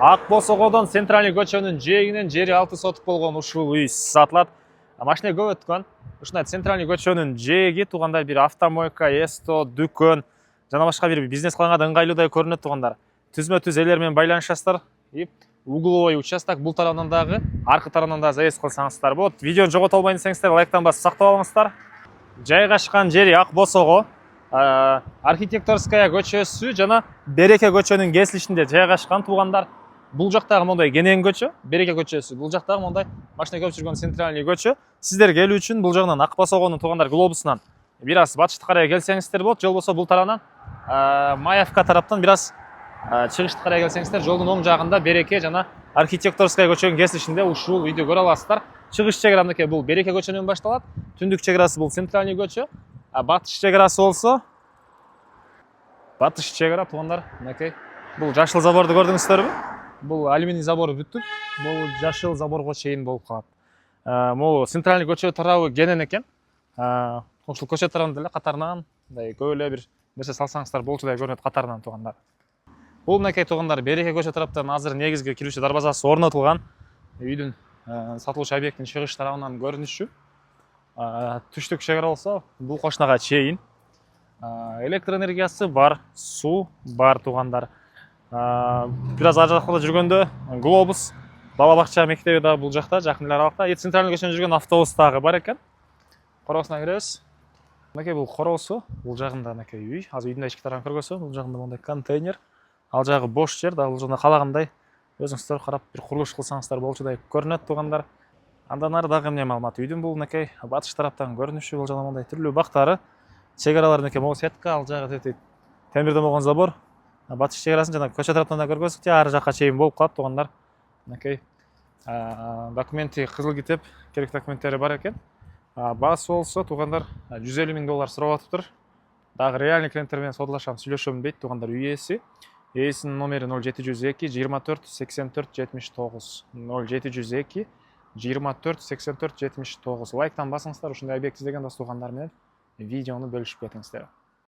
Ак Босогодон центральный көчөнүн жээгинен жери 6 сотук болгон ушул үй сатылат. Машина көп өткөн. Ушундай центральный көчөнүн жээги туугандар бир автомойка, эсто, дүкөн жана башка бир бизнес кылганга да ыңгайлуудай көрүнөт туугандар. Түзмө-түз элер менен байланышасыздар. Угловой участок бул тарабынан дагы, аркы тарабынан да заезд кылсаңыздар болот. Видеону жогото албайын десеңиздер, лайктан басып сактап алыңыздар. Жайгашкан жери Ак Босого, архитекторская көчөсү жана Береке көчөнүн кесилишинде жайгашкан туугандар. Бул жактагы мондай кенен көчө, Береке көчөсү. Бул жактагы мондай машина көп жүргөн центральный көчө. Сиздер келүү үчүн бул жагынан Ак Босогонун туугандар глобусунан бир аз батышты карай келсеңиздер болот. Жол болсо бул тарабынан Маевка тараптан бир аз чыгышты карай келсеңиздер, жолдун оң жагында Береке жана архитекторская көчөнүн кесилишинде ушул үйдү көрө аласыздар. Чыгыш чек ара бул Береке көчөнүн башталат. Түндүк чек арасы бул центральный көчө. Батыш чек арасы болсо батыш чек ара туугандар мынакей. Бул жашыл заборду көрдүңүздөрбү? Бул алюминий забор бүтүп, бул жашыл заборго чейин болуп калат. Могу центральный көчө тарабы кенен экен. Ушул көчө тарабында эле катарынан мындай көп эле бир нерсе салсаңыздар болчудай көрүнөт катарынан туугандар. Бул мынакей туугандар Береке көчө тараптан азыр негизги кирүүчү дарбазасы орнотулган. Үйдүн сатылуучу объекттин чыгыш тарабынан көрүнүшү. Түштүк чек ара болсо бул кошунага чейин. Электр энергиясы бар, суу бар туугандар. Бир аз ар жакта жүргөндө глобус, бала бакча мектеби да бул жакта, жакын эле аралыкта. Центральный көчөнүн жүргөн автобус дагы бар экен. Короосуна киребиз. Мынакей бул короосу, бул жагында мынакей үй. Азыр үйдүн ички тарабын көргөзсөм, бул жагында мондай контейнер. Ал жагы бош жер, дагы бул жагында каалагандай өзүңүздөр карап бир курулуш кылсаңыздар болчудай көрүнөт туугандар. Андан ары дагы эмне маалымат? Үйдүн бул мынакей батыш тараптан көрүнүшү, бул жагында мондай түрлүү бактары, чек аралар мынакей могу сетка, ал жагы темирден болгон забор. Батыш чек арасын жана көчө тараптан да көргөздүк, ары жакка чейин болуп калат туугандар. Мынакей документи кызыл китеп, керек документтери бар экен. Баасы болсо туугандар $150,000 сурап атыптыр. Дагы реальный клиенттер менен содалашам, сүйлөшөм дейт туугандар үй ээси. Ээсинин номери 0702 24 84 79. 0702 24 84 79. Лайктан басыңыздар, ушундай объект издеген дос туугандар менен видеону бөлүшүп кетиңиздер.